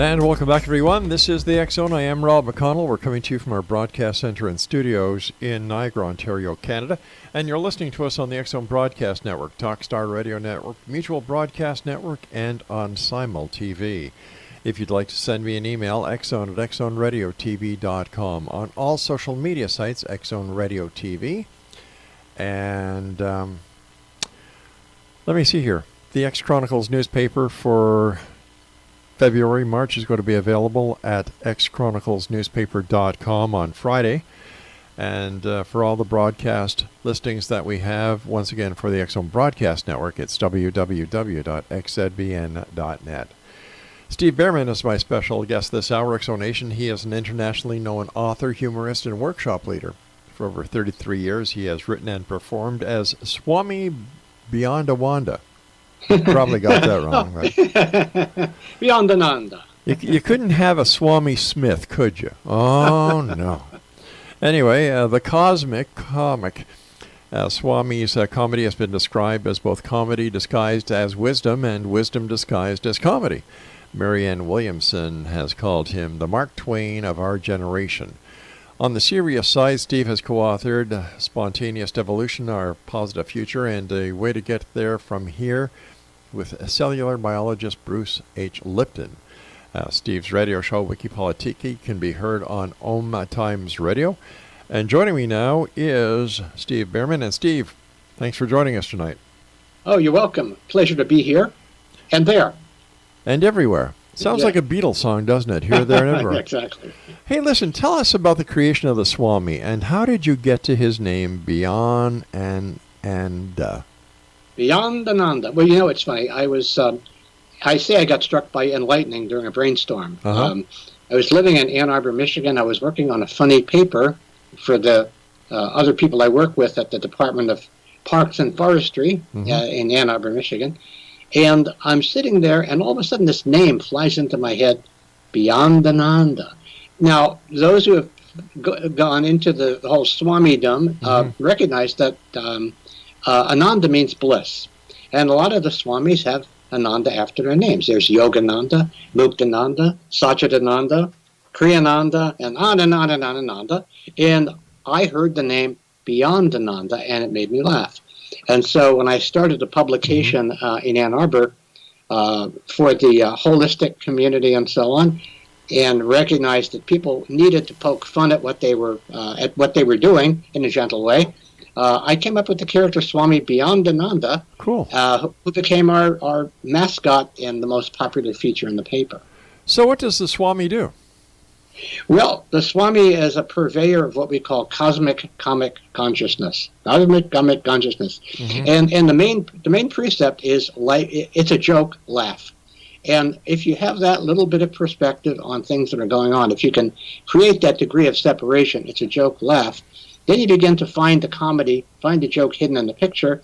And welcome back, everyone. This is the X Zone. I am Rob McConnell. We're coming to you from our broadcast center and studios in Niagara, Ontario, Canada. And you're listening to us on the X Zone Broadcast Network, Talkstar Radio Network, Mutual Broadcast Network, and on Simul TV. If you'd like to send me an email, xzone@xzoneradiotv.com. On all social media sites, X Zone Radio TV. And let me see here. The X Chronicles newspaper for February, March is going to be available at xchroniclesnewspaper.com on Friday. And for all the broadcast listings that we have, once again, for the X Zone Broadcast Network, it's www.xzbn.net. Steve Bhaerman is my special guest this hour, X Zone Nation. He is an internationally known author, humorist, and workshop leader. For over 33 years, he has written and performed as Swami Beyondananda. Probably got that wrong. Right? Beyondananda. You couldn't have a Swami Smith, could you? Oh, no. Anyway, the Cosmc comic. Swami's comedy has been described as both comedy disguised as wisdom and wisdom disguised as comedy. Marianne Williamson has called him the Mark Twain of our generation. On the serious side, Steve has co-authored Spontaneous Evolution, Our Positive Future, and A Way to Get There From Here with cellular biologist Bruce H. Lipton. Steve's radio show, Wikipolitiki, can be heard on Om Times Radio. And joining me now is Steve Bhaerman. And Steve, thanks for joining us tonight. Oh, you're welcome. Pleasure to be here and there. And everywhere. Sounds like a Beatles song, doesn't it? Here, there, and everywhere. Exactly. Hey, listen, tell us about the creation of the Swami, and how did you get to his name, Beyondananda? Beyondananda. Well, you know, it's funny. I got struck by enlightening during a brainstorm. I was living in Ann Arbor, Michigan. I was working on a funny paper for the other people I work with at the Department of Parks and Forestry in Ann Arbor, Michigan. And I'm sitting there, and all of a sudden this name flies into my head, Beyondananda. Now, those who have gone into the whole Swamidom recognize that Ananda means bliss. And a lot of the Swamis have Ananda after their names. There's Yogananda, Muktananda, Satchidananda, Kriyananda, and on and on and on and on. And I heard the name Beyondananda, and it made me laugh. And so when I started a publication in Ann Arbor for the holistic community and so on, and recognized that people needed to poke fun at what they were doing in a gentle way, I came up with the character Swami Beyondananda, who became our mascot and the most popular feature in the paper. So what does the Swami do? Well, the Swami is a purveyor of what we call cosmic comic consciousness. Cosmic comic consciousness. And the main precept is it's a joke, laugh. And if you have that little bit of perspective on things that are going on, if you can create that degree of separation, it's a joke, laugh, then you begin to find the comedy, find the joke hidden in the picture,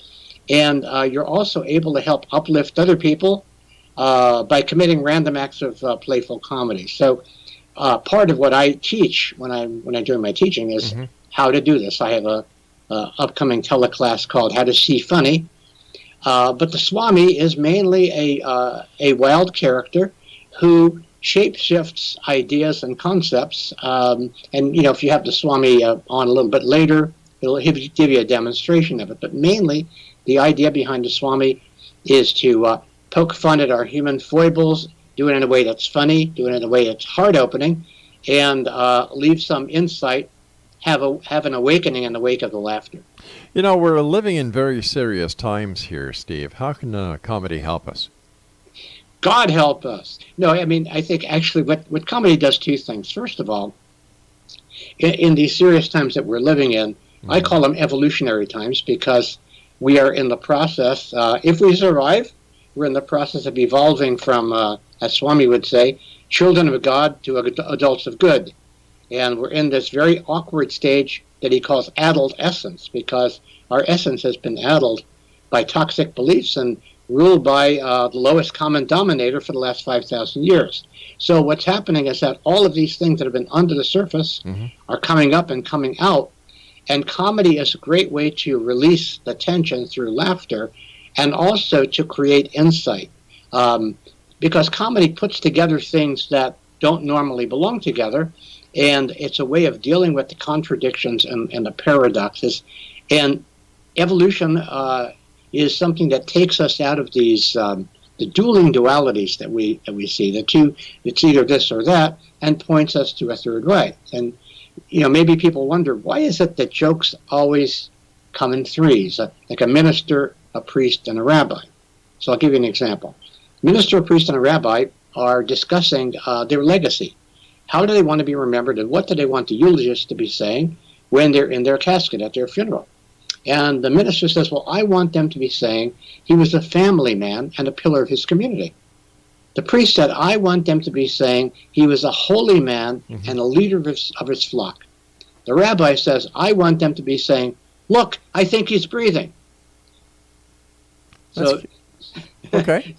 and you're also able to help uplift other people by committing random acts of playful comedy. So part of what I teach when I'm doing my teaching is how to do this. I have a upcoming teleclass called How to See Funny, but the Swami is mainly a wild character who shapeshifts ideas and concepts. And you know, if you have the Swami on a little bit later, it'll give you a demonstration of it. But mainly, the idea behind the Swami is to poke fun at our human foibles, do it in a way that's funny, do it in a way that's heart-opening, and leave some insight, have an awakening in the wake of the laughter. You know, we're living in very serious times here, Steve. How can comedy help us? God help us. No, I mean, I think actually what comedy does two things. First of all, in these serious times that we're living in, I call them evolutionary times because we are in the process, if we survive, we're in the process of evolving from, as Swami would say, children of God to adults of good. And we're in this very awkward stage that he calls addled essence, because our essence has been addled by toxic beliefs and ruled by the lowest common denominator for the last 5,000 years. So what's happening is that all of these things that have been under the surface are coming up and coming out. And comedy is a great way to release the tension through laughter and also to create insight. because comedy puts together things that don't normally belong together, and it's a way of dealing with the contradictions and the paradoxes. And evolution is something that takes us out of these the dueling dualities that we see. It's either this or that, and points us to a third way. And maybe people wonder, why is it that jokes always come in threes, like a minister, a priest, and a rabbi? So I'll give you an example. Minister, a priest, and a rabbi are discussing their legacy. How do they want to be remembered, and what do they want the eulogist to be saying when they're in their casket at their funeral? And the minister says, well, I want them to be saying he was a family man and a pillar of his community. The priest said, I want them to be saying he was a holy man and a leader of his flock. The rabbi says, I want them to be saying, look, I think he's breathing. Okay.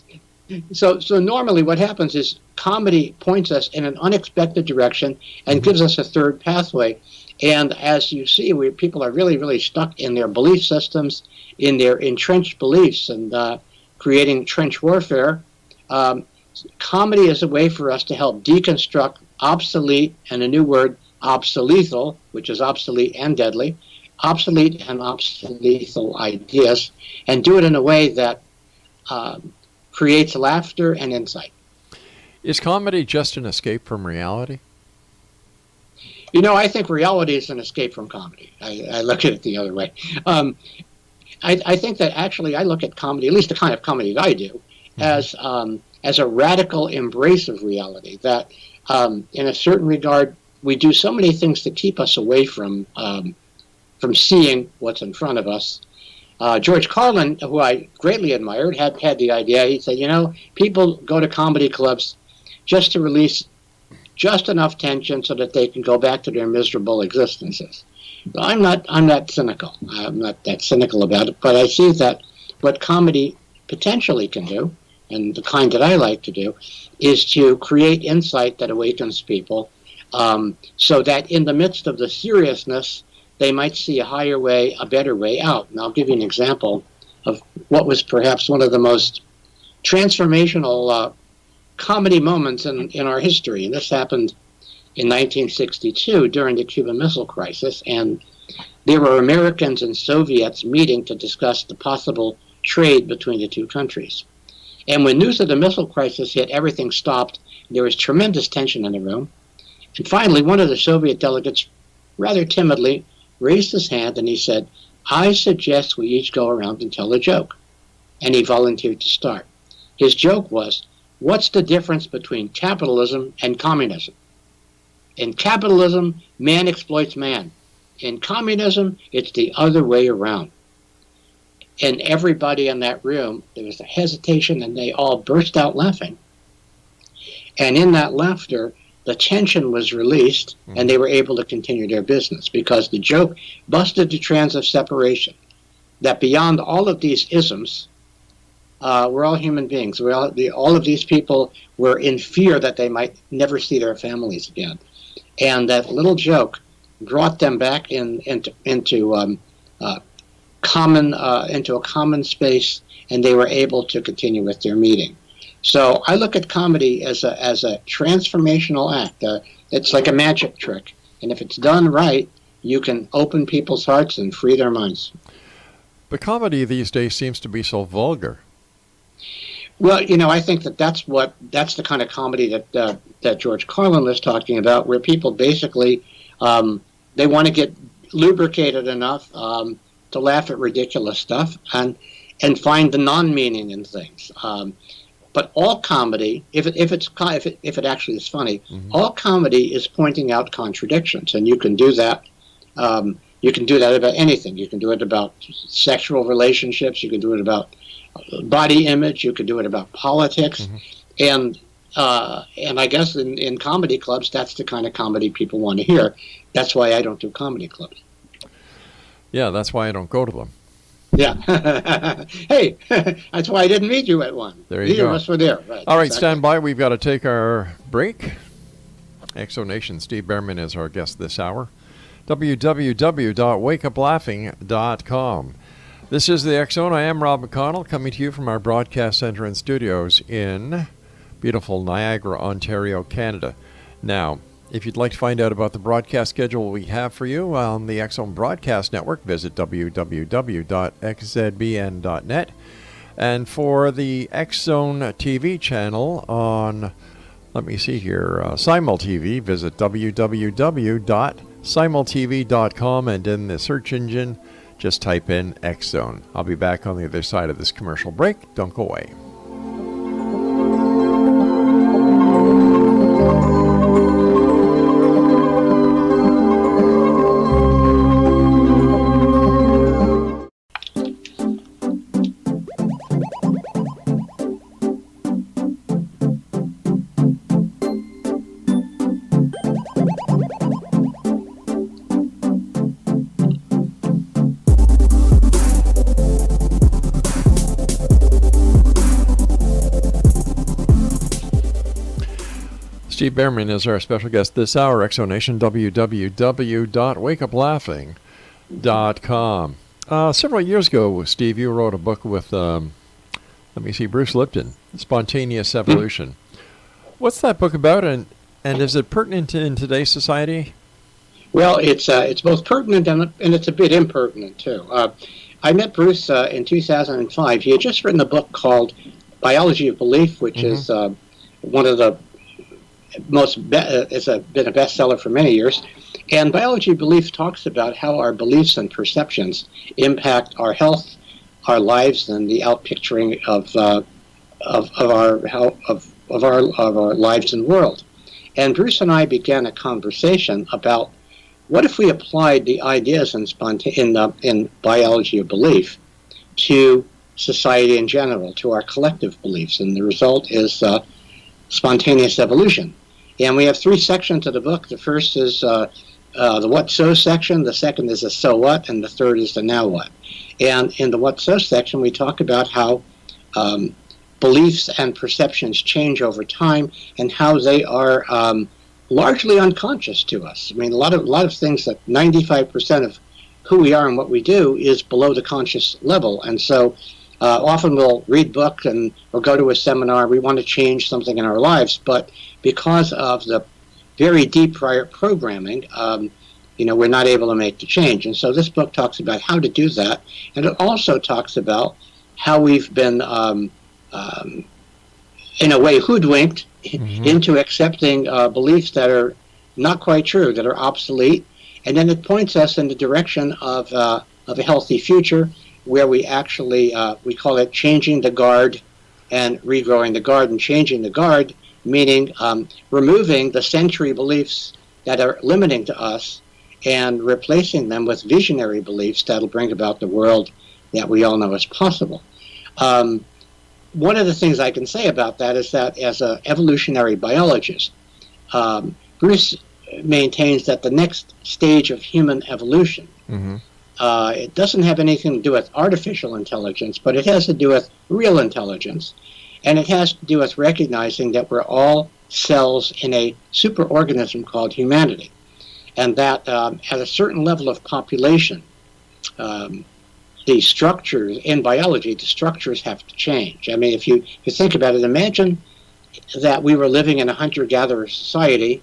So normally what happens is comedy points us in an unexpected direction and gives us a third pathway. And as you see, people are really, really stuck in their belief systems, in their entrenched beliefs, and creating trench warfare. Comedy is a way for us to help deconstruct obsolete, and a new word, obsolethal, which is obsolete and deadly, obsolete and obsolethal ideas, and do it in a way that creates laughter and insight. Is comedy just an escape from reality? I think reality is an escape from comedy. I look at it the other way. I think that actually I look at comedy, at least the kind of comedy that I do, as a radical embrace of reality. That in a certain regard, we do so many things to keep us away from seeing what's in front of us. George Carlin, who I greatly admired, had the idea. He said, people go to comedy clubs just to release just enough tension so that they can go back to their miserable existences. I'm not cynical. I'm not that cynical about it, but I see that what comedy potentially can do, and the kind that I like to do, is to create insight that awakens people, so that in the midst of the seriousness, they might see a higher way, a better way out. And I'll give you an example of what was perhaps one of the most transformational comedy moments in our history. And this happened in 1962 during the Cuban Missile Crisis. And there were Americans and Soviets meeting to discuss the possible trade between the two countries. And when news of the missile crisis hit, everything stopped. There was tremendous tension in the room. And finally, one of the Soviet delegates, rather timidly, raised his hand and he said, I suggest we each go around and tell a joke. And he volunteered to start. His joke was, what's the difference between capitalism and communism? In capitalism, man exploits man. In communism, it's the other way around. And everybody in that room, there was a hesitation, and they all burst out laughing. And in that laughter, the tension was released, and they were able to continue their business because the joke busted the trends of separation. That beyond all of these isms, we're all human beings. All of these people were in fear that they might never see their families again. And that little joke brought them back into a common space, and they were able to continue with their meeting. So I look at comedy as a transformational act. It's like a magic trick, and if it's done right, you can open people's hearts and free their minds. But comedy these days seems to be so vulgar. Well, I think that's the kind of comedy that George Carlin was talking about, where people basically they want to get lubricated enough to laugh at ridiculous stuff and find the non-meaning in things. But all comedy, if it actually is funny, all comedy is pointing out contradictions, and you can do that. You can do that about anything. You can do it about sexual relationships. You can do it about body image. You can do it about politics, and I guess in comedy clubs, that's the kind of comedy people want to hear. That's why I don't do comedy clubs. Yeah, that's why I don't go to them. Yeah. Hey, that's why I didn't meet you at one. There you Neither go. of us were there. Right, all right, exactly. stand by. We've got to take our break. Exonation, Steve Bhaerman is our guest this hour. www.wakeuplaughing.com. This is the X Zone. I am Rob McConnell, coming to you from our broadcast center and studios in beautiful Niagara, Ontario, Canada. Now, if you'd like to find out about the broadcast schedule we have for you on the X Zone Broadcast Network, visit www.xzbn.net. And for the X Zone TV channel on, let me see here, Simul TV, visit www.simultv.com, and in the search engine, just type in X Zone. I'll be back on the other side of this commercial break. Don't go away. Steve Bhaerman is our special guest this hour. Exonation, www.wakeuplaughing.com. Several years ago, Steve, you wrote a book with, Bruce Lipton, Spontaneous Evolution. What's that book about, and is it pertinent in today's society? Well, it's both pertinent and it's a bit impertinent, too. I met Bruce in 2005. He had just written a book called Biology of Belief, which is one of the been a bestseller for many years. And Biology of Belief talks about how our beliefs and perceptions impact our health, our lives, and the outpicturing of our lives and world. And Bruce and I began a conversation about what if we applied the ideas in Biology of Belief to society in general, to our collective beliefs. And the result is spontaneous evolution. And we have three sections of the book. The first is the what so section, the second is the so what, and the third is the now what. And in the what so section, we talk about how beliefs and perceptions change over time and how they are largely unconscious to us. I mean, a lot of things, that 95% of who we are and what we do is below the conscious level. And so often we'll read books and we'll go to a seminar. We want to change something in our lives, but because of the very deep prior programming, we're not able to make the change. And so this book talks about how to do that, and it also talks about how we've been, in a way, hoodwinked into accepting beliefs that are not quite true, that are obsolete, and then it points us in the direction of a healthy future, where we actually, we call it changing the guard and regrowing the garden. Changing the guard, meaning removing the century beliefs that are limiting to us and replacing them with visionary beliefs that'll bring about the world that we all know is possible. One of the things I can say about that is that as an evolutionary biologist, Bruce maintains that the next stage of human evolution, it doesn't have anything to do with artificial intelligence, but it has to do with real intelligence. And it has to do with recognizing that we're all cells in a superorganism called humanity. And that at a certain level of population, the structures in biology, the structures have to change. I mean, if you think about it, imagine that we were living in a hunter-gatherer society,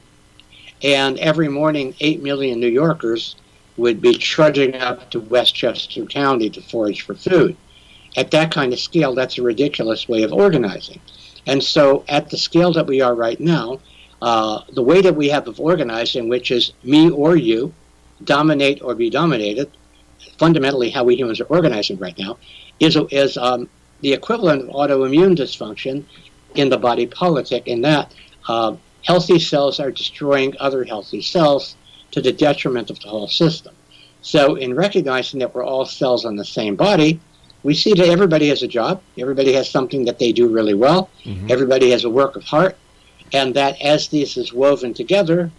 and every morning 8 million New Yorkers would be trudging up to Westchester County to forage for food. At that kind of scale, that's a ridiculous way of organizing. And so at the scale that we are right now, the way that we have of organizing, which is me or you, dominate or be dominated, fundamentally how we humans are organizing right now, is the equivalent of autoimmune dysfunction in the body politic, in that healthy cells are destroying other healthy cells to the detriment of the whole system. So in recognizing that we're all cells on the same body, we see that everybody has a job, everybody has something that they do really well, everybody has a work of heart, and that as this is woven together,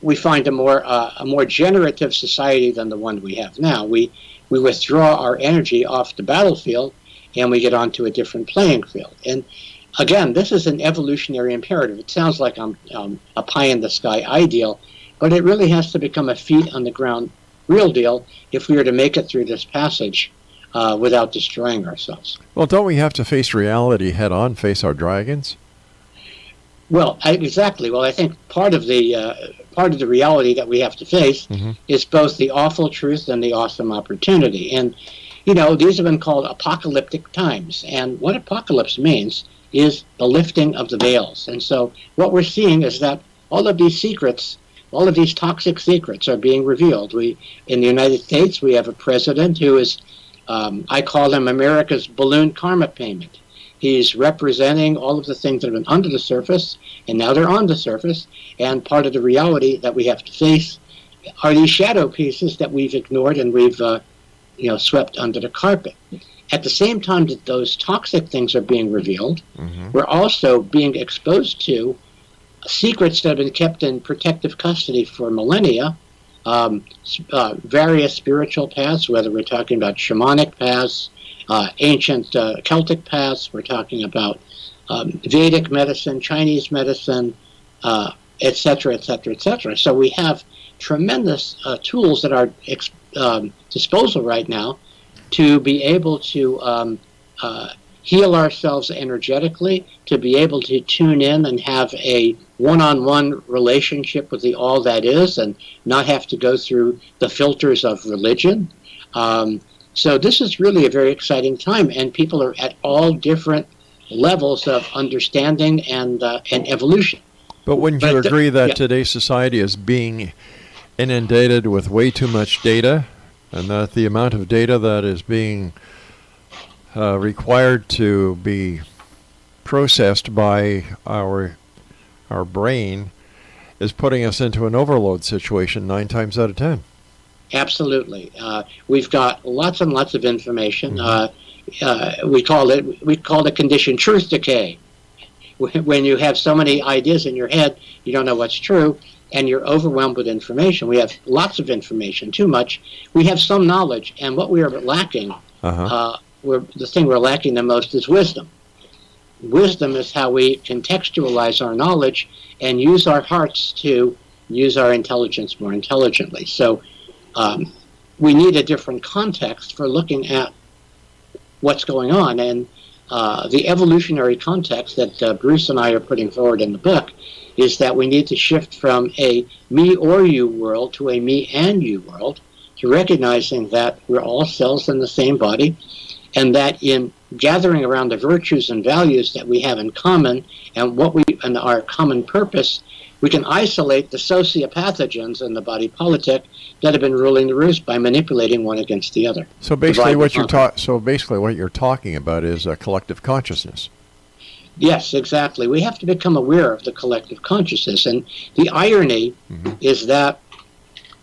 we find a more generative society than the one we have now. We withdraw our energy off the battlefield, and we get onto a different playing field. And again, this is an evolutionary imperative. It sounds like I'm a pie-in-the-sky ideal, but it really has to become a feet-on-the-ground real deal if we are to make it through this passage without destroying ourselves. Well, don't we have to face reality head on, face our dragons? Well, exactly. Well, I think part of the reality that we have to face is both the awful truth and the awesome opportunity. And these have been called apocalyptic times. And what apocalypse means is the lifting of the veils. And so what we're seeing is that all of these secrets, all of these toxic secrets are being revealed. In the United States, we have a president who is, I call him America's balloon karma payment. He's representing all of the things that have been under the surface, and now they're on the surface. And part of the reality that we have to face are these shadow pieces that we've ignored and we've swept under the carpet. At the same time that those toxic things are being revealed, we're also being exposed to secrets that have been kept in protective custody for millennia, various spiritual paths, whether we're talking about shamanic paths, ancient Celtic paths, we're talking about Vedic medicine, Chinese medicine, et cetera, et cetera, et cetera. So we have tremendous tools at our disposal right now to be able to heal ourselves energetically, to be able to tune in and have a one-on-one relationship with the all that is and not have to go through the filters of religion. So this is really a very exciting time, and people are at all different levels of understanding and evolution. But wouldn't you agree that today's society is being inundated with way too much data, and that the amount of data that is being required to be processed by our brain is putting us into an overload situation 9 times out of 10? Absolutely. We've got lots and lots of information. We call the condition truth decay. When you have so many ideas in your head, you don't know what's true, and you're overwhelmed with information. We have lots of information, too much. We have some knowledge, and what we are lacking, the thing we're lacking the most is wisdom. Wisdom is how we contextualize our knowledge and use our hearts to use our intelligence more intelligently. So we need a different context for looking at what's going on. And the evolutionary context that Bruce and I are putting forward in the book is that we need to shift from a me or you world to a me and you world, to recognizing that we're all cells in the same body, and that in gathering around the virtues and values that we have in common and our common purpose, we can isolate the sociopathogens in the body politic that have been ruling the roost by manipulating one against the other. So basically, what you're talking about is a collective consciousness. Yes, exactly. We have to become aware of the collective consciousness, and the irony is that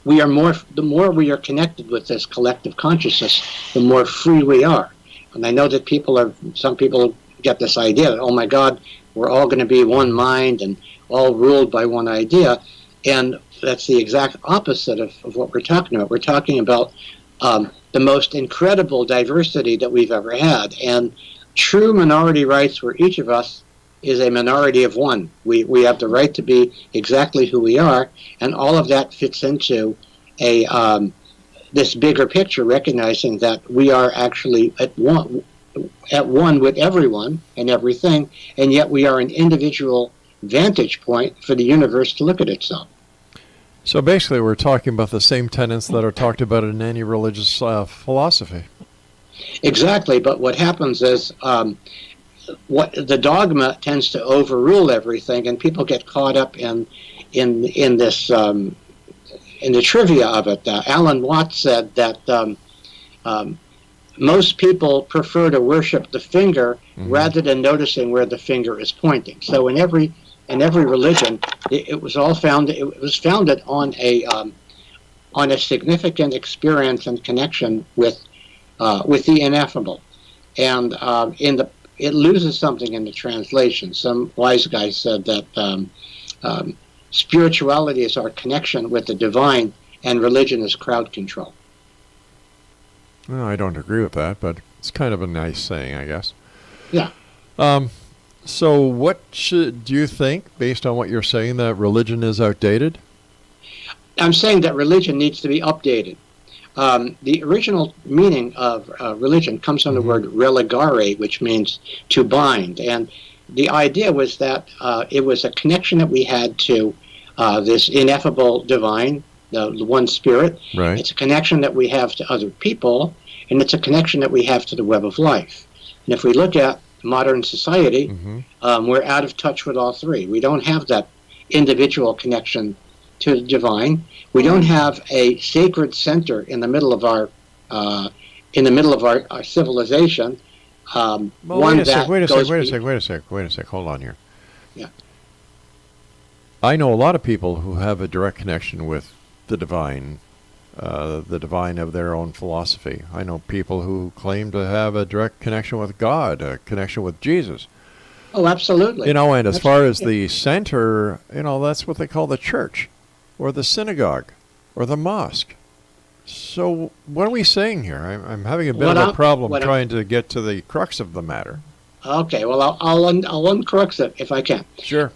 the more we are connected with this collective consciousness, the more free we are. And I know that some people get this idea that, oh my God, we're all going to be one mind and all ruled by one idea. And that's the exact opposite of what we're talking about. We're talking about the most incredible diversity that we've ever had. And true minority rights, where each of us is a minority of one. We have the right to be exactly who we are, and all of that fits into this bigger picture, recognizing that we are actually at one with everyone and everything, and yet we are an individual vantage point for the universe to look at itself. So basically, we're talking about the same tenets that are talked about in any religious philosophy. Exactly, but what happens is what the dogma tends to overrule everything, and people get caught up in this in the trivia of it. Alan Watts said that most people prefer to worship the finger rather than noticing where the finger is pointing. So in every religion, it was founded on a significant experience and connection with the ineffable, and it loses something in the translation. Some wise guy said that spirituality is our connection with the divine, and religion is crowd control. Well, I don't agree with that, but it's kind of a nice saying, I guess. Yeah. So what do you think, based on what you're saying, that religion is outdated? I'm saying that religion needs to be updated. The original meaning of religion comes from the word religare, which means to bind. And the idea was that it was a connection that we had to this ineffable divine, the one spirit. Right. It's a connection that we have to other people, and it's a connection that we have to the web of life. And if we look at modern society, we're out of touch with all three. We don't have that individual connection to the divine. We don't have a sacred center in the middle of our civilization. Well, wait a sec. Hold on here. Yeah. I know a lot of people who have a direct connection with the divine of their own philosophy. I know people who claim to have a direct connection with God, a connection with Jesus. Oh, absolutely. And as far as the center, that's what they call the church, or the synagogue, or the mosque. So what are we saying here? I'm having a bit of a problem trying to get to the crux of the matter. Okay, well, I'll uncrux it if I can. Sure.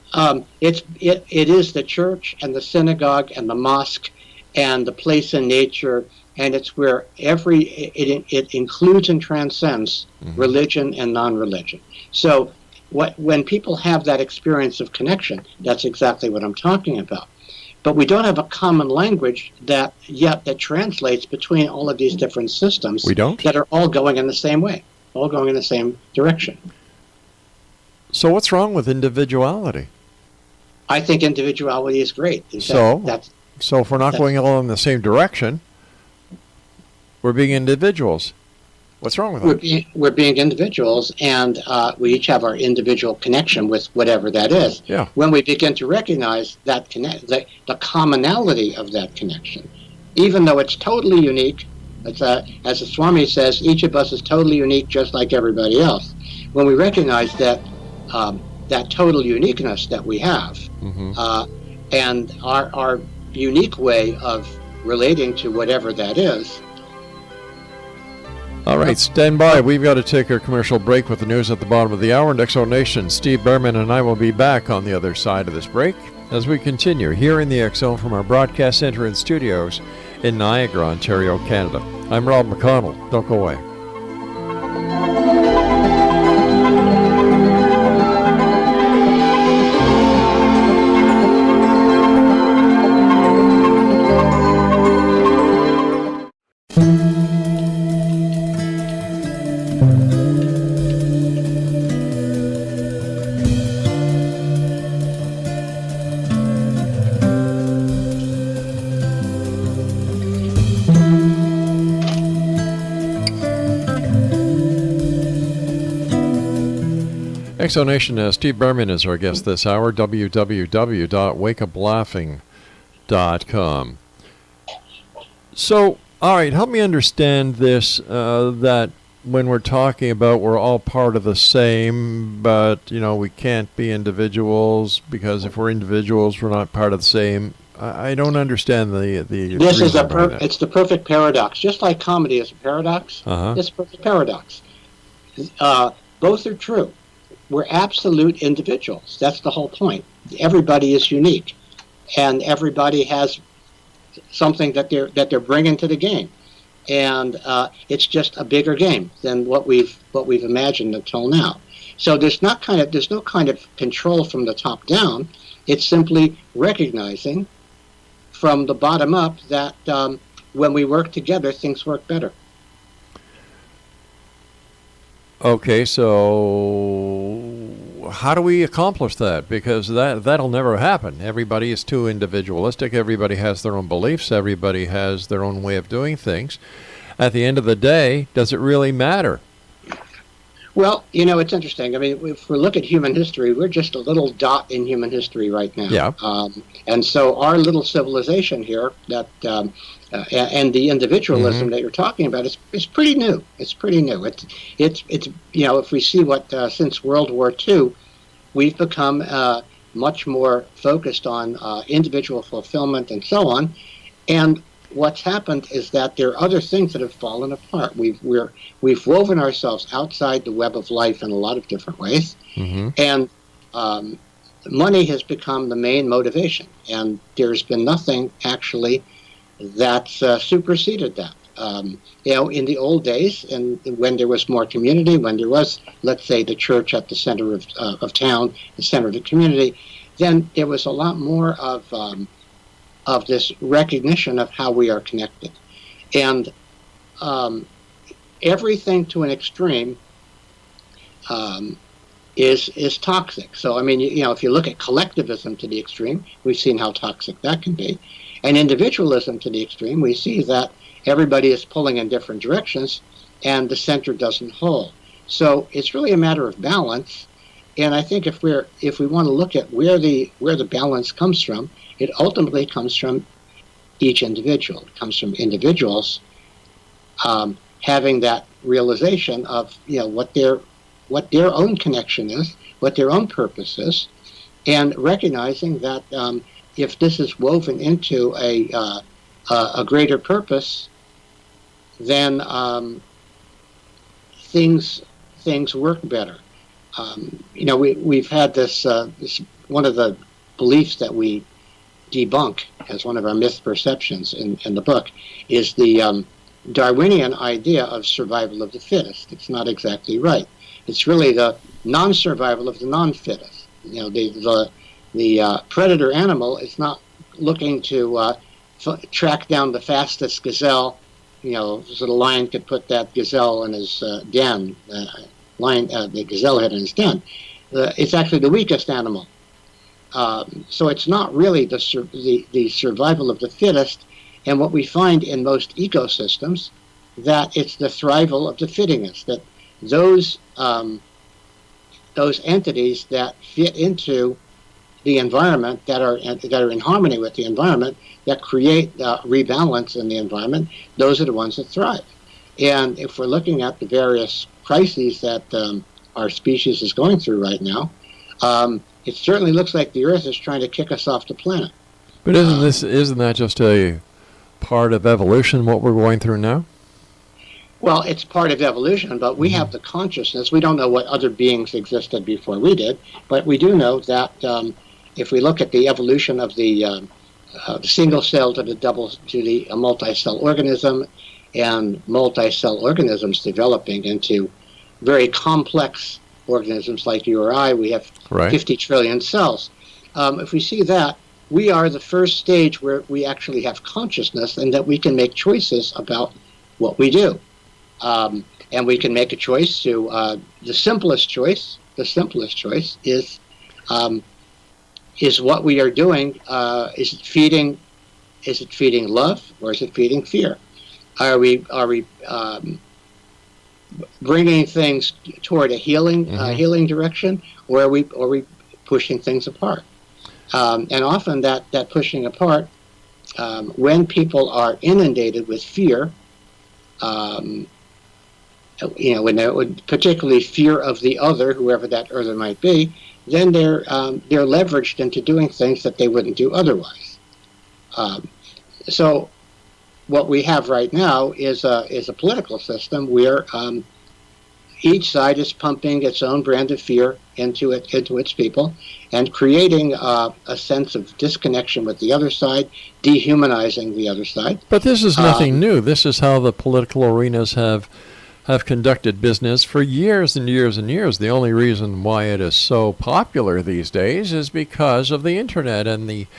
It is the church and the synagogue and the mosque and the place in nature, and it's where it includes and transcends religion and non-religion. So when people have that experience of connection, that's exactly what I'm talking about. But we don't have a common language that translates between all of these different systems. We don't? That are all going in the same way, all going in the same direction. So what's wrong with individuality? I think individuality is great. So if we're not going all in the same direction, we're being individuals. What's wrong with that? We're being individuals, and we each have our individual connection with whatever that is. Yeah. When we begin to recognize that the commonality of that connection, even though it's totally unique, as the Swami says, each of us is totally unique, just like everybody else. When we recognize that that total uniqueness that we have, and our unique way of relating to whatever that is. All right, stand by. We've got to take our commercial break with the news at the bottom of the hour. And Nation, Steve Bhaerman and I will be back on the other side of this break as we continue here in the X Zone from our broadcast center and studios in Niagara, Ontario, Canada. I'm Rob McConnell. Don't go away. Nation, Steve Bhaerman is our guest this hour, www.wakeuplaughing.com. So, all right, help me understand this, that when we're talking about we're all part of the same, but, we can't be individuals because if we're individuals, we're not part of the same. I don't understand the This is it's the perfect paradox. Just like comedy is a paradox, it's a perfect paradox. Both are true. We're absolute individuals. That's the whole point. Everybody is unique, and everybody has something that they're bringing to the game, and it's just a bigger game than what we've imagined until now. So there's no kind of control from the top down. It's simply recognizing from the bottom up that when we work together, things work better. Okay, so how do we accomplish that? Because that'll never happen. Everybody is too individualistic. Everybody has their own beliefs. Everybody has their own way of doing things. At the end of the day, does it really matter? Well, it's interesting. I mean, if we look at human history, we're just a little dot in human history right now. Yeah. And so our little civilization here, that and the individualism that you're talking about, is pretty new. It's pretty new. It's if we see what since World War II, we've become much more focused on individual fulfillment and so on. And what's happened is that there are other things that have fallen apart. We've woven ourselves outside the web of life in a lot of different ways, and money has become the main motivation. And there's been nothing actually that's superseded that. in the old days, and when there was more community, when there was, let's say, the church at the center of town, the center of the community, then there was a lot more of this recognition of how we are connected. And everything to an extreme is toxic. So, I mean, if you look at collectivism to the extreme, we've seen how toxic that can be. And individualism to the extreme, we see that everybody is pulling in different directions and the center doesn't hold. So it's really a matter of balance. And I think if we want to look at where the balance comes from, it ultimately comes from each individual. It comes from individuals having that realization of what their own connection is, what their own purpose is, and recognizing that if this is woven into a greater purpose, then things work better. We've had this one of the beliefs that we debunk as one of our misperceptions in the book is the Darwinian idea of survival of the fittest. It's not exactly right. It's really the non-survival of the non-fittest. The predator animal is not looking to track down the fastest gazelle, so the lion could put that gazelle in his den, the gazelle head in his den. It's actually the weakest animal. So it's not really the survival of the fittest. And what we find in most ecosystems, that it's the thrival of the fittingest, that those entities that fit into the environment, that are in harmony with the environment, that create rebalance in the environment, those are the ones that thrive. And if we're looking at the various crises that our species is going through right now, it certainly looks like the Earth is trying to kick us off the planet. But isn't that just a part of evolution, what we're going through now? Well, it's part of evolution, but we have the consciousness. We don't know what other beings existed before we did, but we do know that if we look at the evolution of the single cell to the multi-cell organism, and multi-cell organisms developing into very complex organisms like you or I, we have 50 trillion cells. If we see that, we are the first stage where we actually have consciousness and that we can make choices about what we do. And we can make a choice to, the simplest choice is what we are doing. Is it feeding love, or is it feeding fear? Are we bringing things toward a healing direction, or are we pushing things apart? And often that pushing apart, when people are inundated with fear, particularly fear of the other, whoever that other might be, then they're leveraged into doing things that they wouldn't do otherwise. So what we have right now is a political system where each side is pumping its own brand of fear into its people, and creating a sense of disconnection with the other side, dehumanizing the other side. But this is nothing new. This is how the political arenas have conducted business for years and years and years. The only reason why it is so popular these days is because of the internet and the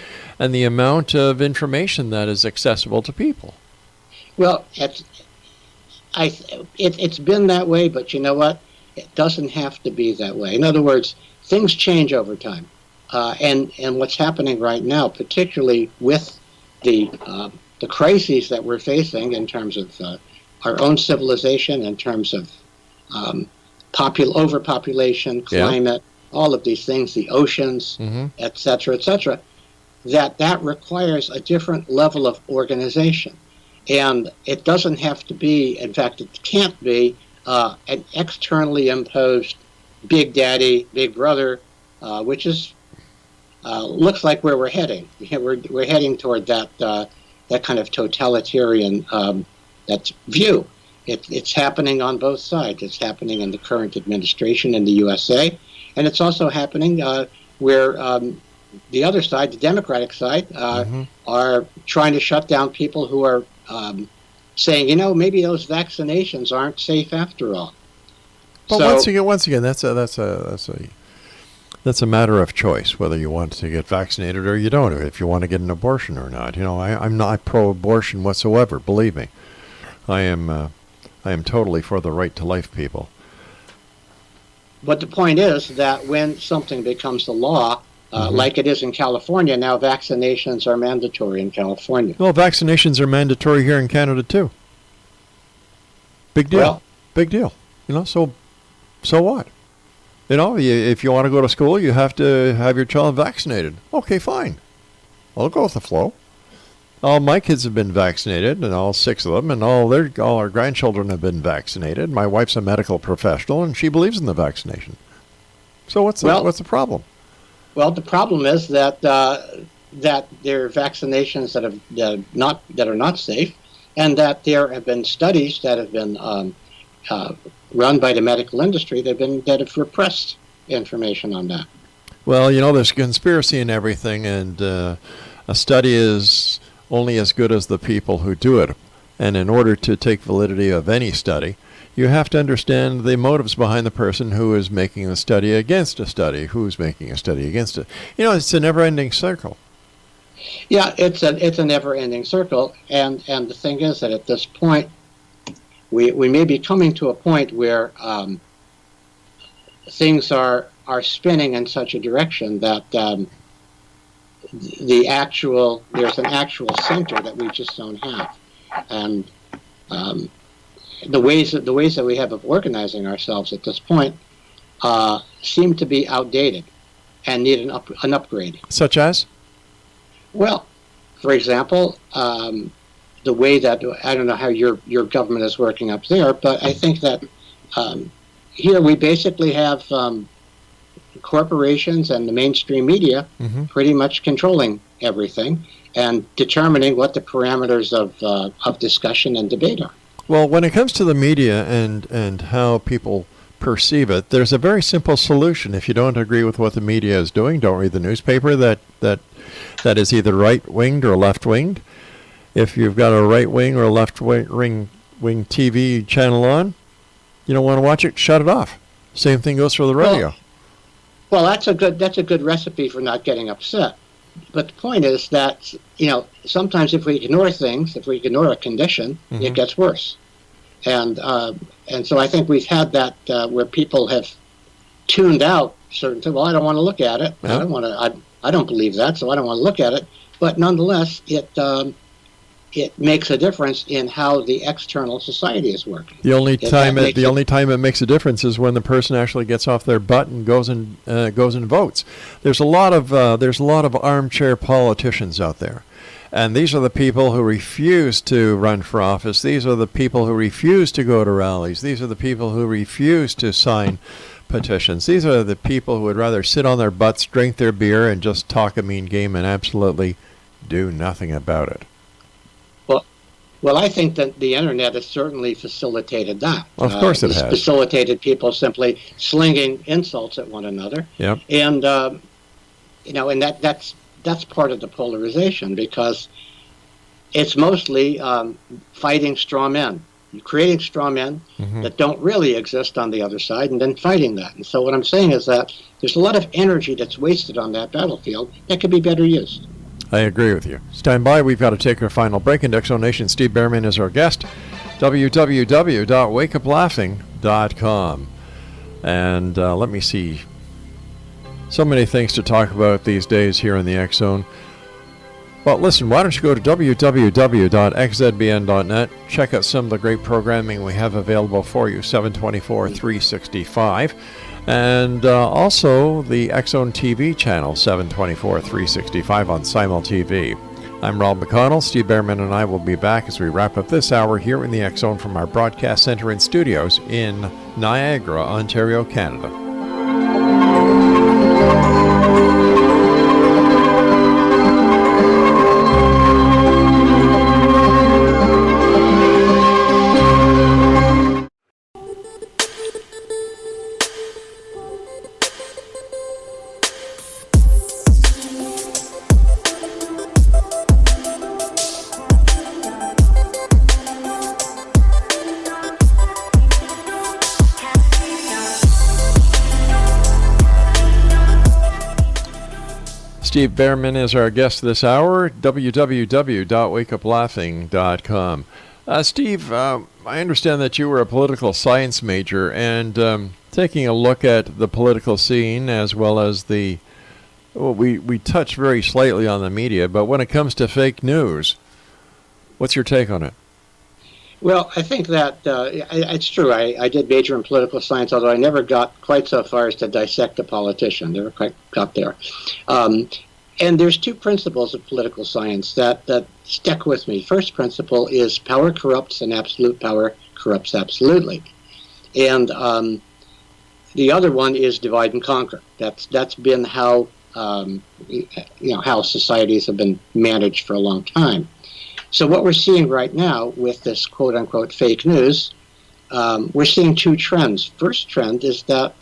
amount of information that is accessible to people. Well, it's been that way, but you know what? It doesn't have to be that way. In other words, things change over time. And what's happening right now, particularly with the crises that we're facing in terms of our own civilization, in terms of overpopulation, climate, all of these things, the oceans, et cetera, that requires a different level of organization. And it doesn't have to be, in fact, it can't be an externally imposed big daddy, big brother, which is looks like where we're heading. We're heading toward that kind of totalitarian that view. It's happening on both sides. It's happening in the current administration in the USA, and it's also happening where the other side, the Democratic side, are trying to shut down people who are saying, maybe those vaccinations aren't safe after all. But once again, that's a matter of choice whether you want to get vaccinated or you don't, or if you want to get an abortion or not. I'm not pro-abortion whatsoever. Believe me, I am totally for the right to life, people. But the point is that when something becomes the law, like it is in California now, vaccinations are mandatory in California. Well, vaccinations are mandatory here in Canada too. Big deal. Well, big deal. So what? If you want to go to school, you have to have your child vaccinated. Okay, fine. I'll go with the flow. All my kids have been vaccinated, and all 6 of them, and all our grandchildren have been vaccinated. My wife's a medical professional, and she believes in the vaccination. So what's the problem? Well, the problem is that there are vaccinations that are not safe, and that there have been studies that have been run by the medical industry that have repressed information on that. Well, there's conspiracy in everything, and a study is only as good as the people who do it. And in order to take validity of any study, you have to understand the motives behind the person who is making the study against a study, who's making a study against it. It's a never-ending circle. Yeah, it's a never-ending circle, and the thing is that at this point, we may be coming to a point where things are spinning in such a direction that there's an actual center that we just don't have, and the ways that we have of organizing ourselves at this point seem to be outdated and need an upgrade. Such as? Well, for example, the way that, I don't know how your government is working up there, but I think that here we basically have corporations and the mainstream media pretty much controlling everything and determining what the parameters of discussion and debate are. Well, when it comes to the media and how people perceive it, there's a very simple solution. If you don't agree with what the media is doing, don't read the newspaper that is either right-winged or left-winged. If you've got a right-wing or a left-wing TV channel on, you don't want to watch it, shut it off. Same thing goes for the radio. Well, that's a good recipe for not getting upset. But the point is that, sometimes if we ignore things, if we ignore a condition, it gets worse. And so I think we've had that where people have tuned out certain things. Well, I don't want to look at it. Yeah. I don't believe that, so I don't want to look at it. But nonetheless, it makes a difference in how the external society is working. The only time it makes a difference is when the person actually gets off their butt and goes and votes. There's a lot of armchair politicians out there, and these are the people who refuse to run for office. These are the people who refuse to go to rallies. These are the people who refuse to sign petitions. These are the people who would rather sit on their butts, drink their beer, and just talk a mean game and absolutely do nothing about it. Well, I think that the internet has certainly facilitated that. Of course it has. Facilitated people simply slinging insults at one another. Yep. And, and that's part of the polarization, because it's mostly fighting straw men. You're creating straw men that don't really exist on the other side, and then fighting that. And so what I'm saying is that there's a lot of energy that's wasted on that battlefield that could be better used. I agree with you. Stand by. We've got to take our final break. In X Zone Nation, Steve Bhaerman is our guest. www.wakeuplaughing.com. And let me see. So many things to talk about these days here in the X Zone. Well, listen, why don't you go to www.xzbn.net. Check out some of the great programming we have available for you, 7/24, 365. And also the X Zone TV channel, 7/24, 365 on Simul TV. I'm Rob McConnell. Steve Bhaerman and I will be back as we wrap up this hour here in the X Zone from our broadcast center and studios in Niagara, Ontario, Canada. Steve Bhaerman is our guest this hour, www.wakeuplaughing.com. Steve, I understand that you were a political science major, and taking a look at the political scene as well as we touched very slightly on the media, but when it comes to fake news, what's your take on it? Well, I think that it's true. I did major in political science, although I never got quite so far as to dissect a politician. Never quite got there. And there's two principles of political science that stick with me. First principle is power corrupts and absolute power corrupts absolutely. And the other one is divide and conquer. That's been how how societies have been managed for a long time. So what we're seeing right now with this quote-unquote fake news, we're seeing two trends. First trend is that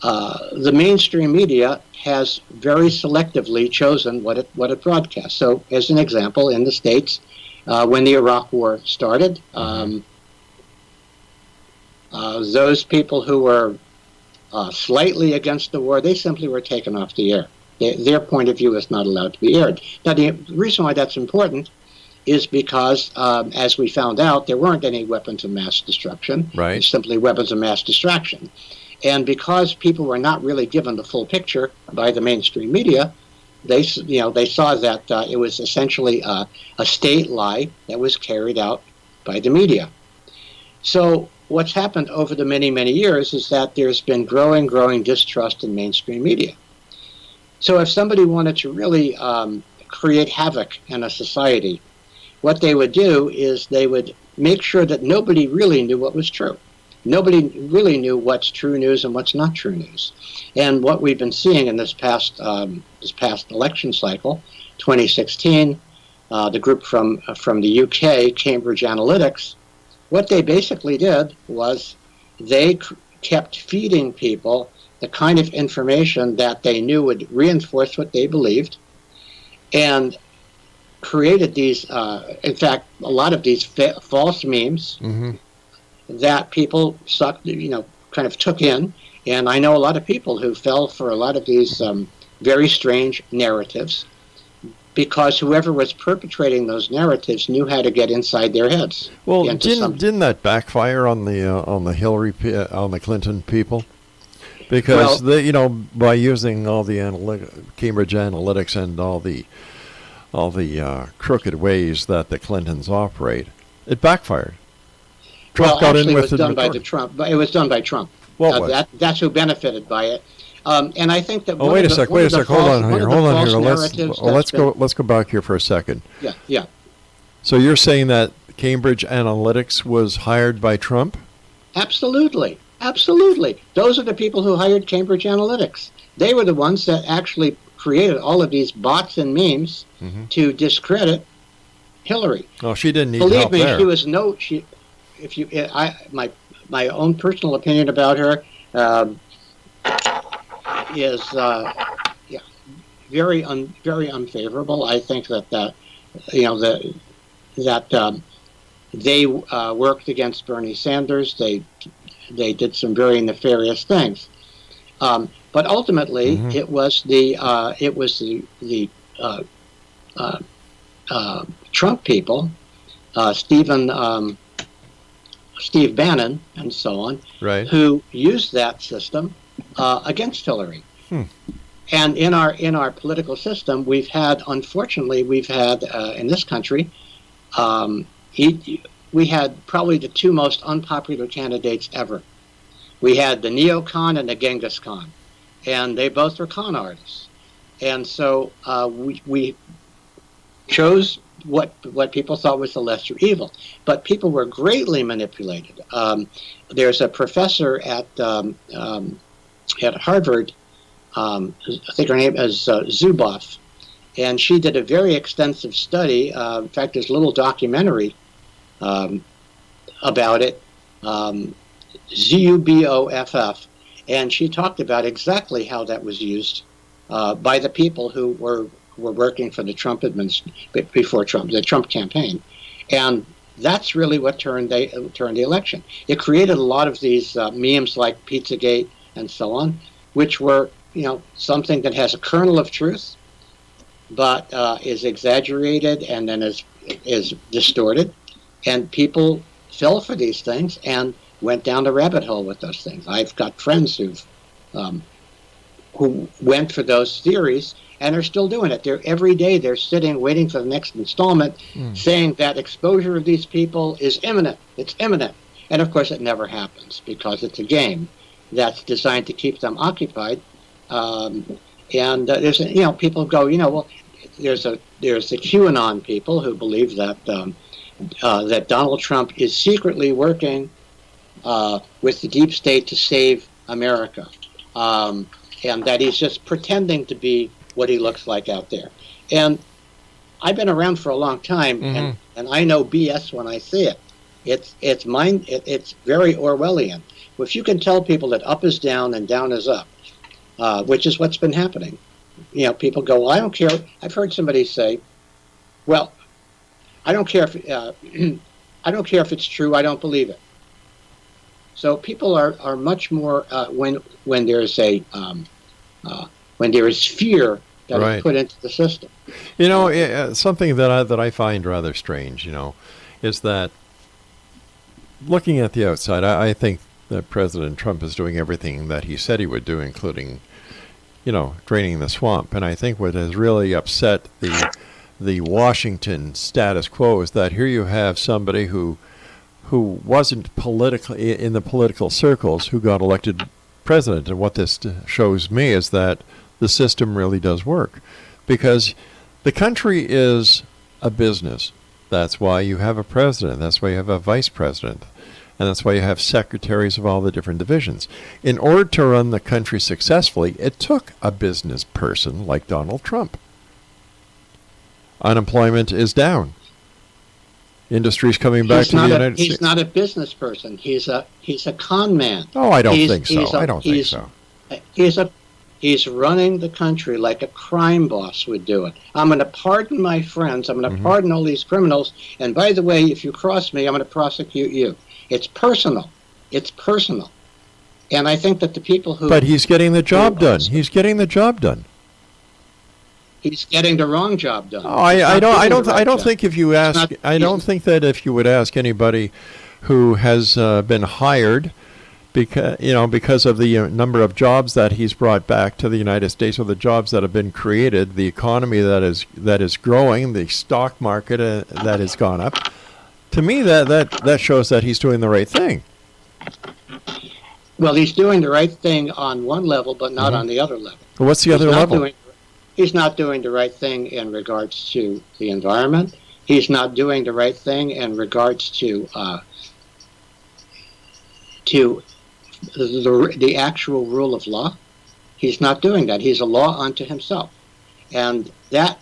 the mainstream media has very selectively chosen what it broadcasts. So as an example, in the States, when the Iraq War started, those people who were slightly against the war, they simply were taken off the air. Their point of view is not allowed to be aired. Now, the reason why that's important is because, as we found out, there weren't any weapons of mass destruction. Right. It's simply weapons of mass distraction. And because people were not really given the full picture by the mainstream media, they saw that it was essentially a state lie that was carried out by the media. So what's happened over the many, many years is that there's been growing distrust in mainstream media. So if somebody wanted to really create havoc in a society, what they would do is they would make sure that nobody really knew what was true. Nobody really knew what's true news and what's not true news. And what we've been seeing in this past election cycle, 2016, the group from the UK, Cambridge Analytics, what they basically did was they kept feeding people the kind of information that they knew would reinforce what they believed, and created these, in fact, a lot of these false memes that people kind of took in. And I know a lot of people who fell for a lot of these very strange narratives, because whoever was perpetrating those narratives knew how to get inside their heads. Well, didn't that backfire on the Clinton people? Because by using all the Cambridge Analytics and all the crooked ways that the Clintons operate, it backfired. Trump got in with it was done by Trump. It was done by Trump. That's who benefited by it. And I think that. Wait a sec. Hold on here. Let's go back here for a second. Yeah. So you're saying that Cambridge Analytics was hired by Trump? Absolutely. Those are the people who hired Cambridge Analytics. They were the ones that actually created all of these bots and memes to discredit Hillary. Oh, she didn't need help there. Believe me, she was no. My own personal opinion about her is very unfavorable. I think that they worked against Bernie Sanders. They did some very nefarious things. But ultimately, it was the Trump people, Steve Bannon and so on, right, who used that system against Hillary. And in our political system, unfortunately, in this country, we had probably the two most unpopular candidates ever. We had the neocon and the Genghis Khan, and they both were con artists. And so we chose what people thought was the lesser evil. But people were greatly manipulated. There's a professor at Harvard, I think her name is Zuboff, and she did a very extensive study. In fact, there's a little documentary about it, Zuboff, and she talked about exactly how that was used by the people who were working for the Trump before Trump, the Trump campaign, and that's really what turned the election. It created a lot of these memes like Pizzagate and so on, which were something that has a kernel of truth, but is exaggerated and then is distorted, and people fell for these things and went down the rabbit hole with those things. I've got friends who went for those theories and are still doing it. Every day they're sitting waiting for the next installment, saying that exposure of these people is imminent. It's imminent. And of course it never happens because it's a game that's designed to keep them occupied. There's people go, well, there's the QAnon people who believe that that Donald Trump is secretly working with the deep state to save America, and that he's just pretending to be what he looks like out there. And I've been around for a long time, and I know BS when I see it. It's very Orwellian. If you can tell people that up is down and down is up, which is what's been happening, people go, well, I don't care. I've heard somebody say, well, I don't care if I don't care if it's true. I don't believe it. So people are much more when there is when there is fear that is put into the system. Something that I find rather strange, is that looking at the outside, I think that President Trump is doing everything that he said he would do, including, draining the swamp. And I think what has really upset the Washington status quo is that here you have somebody who wasn't politically in the political circles who got elected president. And what this shows me is that the system really does work, because the country is a business. That's why you have a president. That's why you have a vice president. And that's why you have secretaries of all the different divisions. In order to run the country successfully, it took a business person like Donald Trump. Unemployment is down. Industry's coming back to the United States. He's not a business person. He's a con man. Oh, I don't think so. I don't think so. He's running the country like a crime boss would do it. I'm going to pardon my friends. I'm going to pardon all these criminals. And by the way, if you cross me, I'm going to prosecute you. It's personal. It's personal. And I think that the people who... But he's getting the job done. He's getting the job done. He's getting the wrong job done. Oh, I don't think if you ask... I don't think that if you would ask anybody who has been hired because of the number of jobs that he's brought back to the United States, or the jobs that have been created, the economy that is growing, the stock market that has gone up. To me, that shows that he's doing the right thing. Well, he's doing the right thing on one level, but not on the other level. Well, what's the other level? He's not doing the right thing in regards to the environment. He's not doing the right thing in regards to the actual rule of law. He's not doing that. He's a law unto himself. And that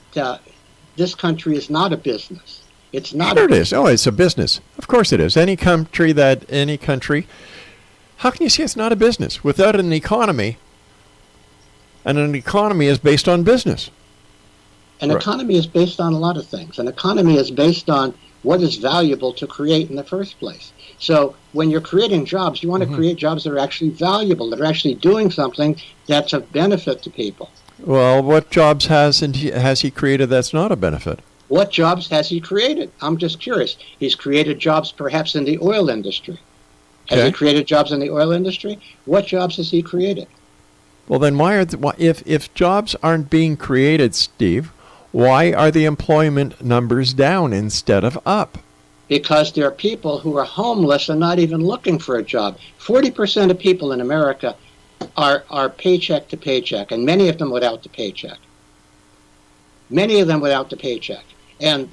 this country is not a business. It's not. Sure it is. Oh, it's a business. Of course it is. Any country, how can you say it's not a business without an economy? And an economy is based on business. An economy is based on a lot of things. An economy is based on what is valuable to create in the first place. So when you're creating jobs, you want to create jobs that are actually valuable, that are actually doing something that's of benefit to people. Well, what jobs has he created that's not a benefit? What jobs has he created? I'm just curious. He's created jobs perhaps in the oil industry. Has he created jobs in the oil industry? What jobs has he created? Well, then if jobs aren't being created, Steve, why are the employment numbers down instead of up? Because there are people who are homeless and not even looking for a job. 40% of people in America are paycheck to paycheck, and many of them without the paycheck. Many of them without the paycheck. And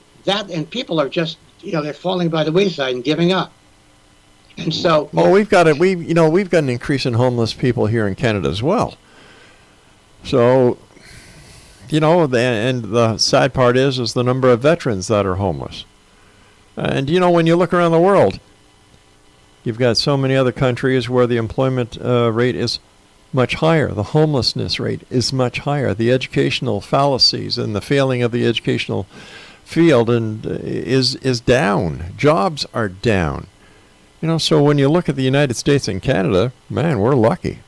people are just, they're falling by the wayside and giving up. And so... Well, we've got an increase in homeless people here in Canada as well. So, and the sad part is the number of veterans that are homeless. And, when you look around the world, you've got so many other countries where the employment rate is much higher. The homelessness rate is much higher. The educational fallacies and the failing of the educational field is down. Jobs are down. So when you look at the United States and Canada, man, we're lucky.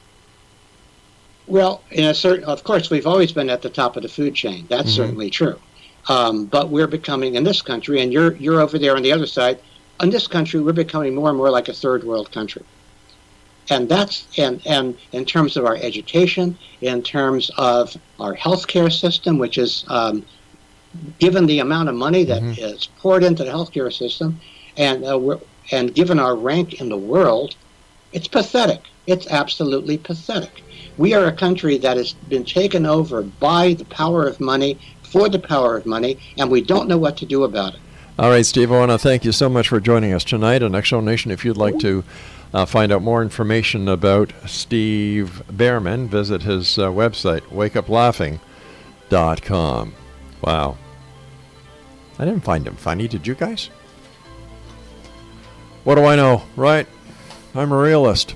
Well, of course, we've always been at the top of the food chain. That's certainly true. But we're becoming, in this country, and you're over there on the other side, in this country, we're becoming more and more like a third world country. And that's and in terms of our education, in terms of our healthcare system, which is given the amount of money that is poured into the healthcare system, and given our rank in the world, it's pathetic. It's absolutely pathetic. We are a country that has been taken over by the power of money, for the power of money, and we don't know what to do about it. All right, Steve, I want to thank you so much for joining us tonight. And X Zone Nation, if you'd like to find out more information about Steve Bhaerman, visit his website, wakeuplaughing.com. Wow. I didn't find him funny, did you guys? What do I know, right? I'm a realist.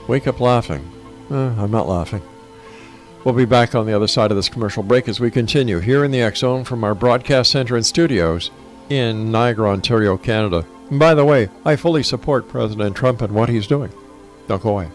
Wake up laughing. I'm not laughing. We'll be back on the other side of this commercial break as we continue here in the X Zone from our broadcast center and studios in Niagara, Ontario, Canada. And by the way, I fully support President Trump and what he's doing. Don't go away.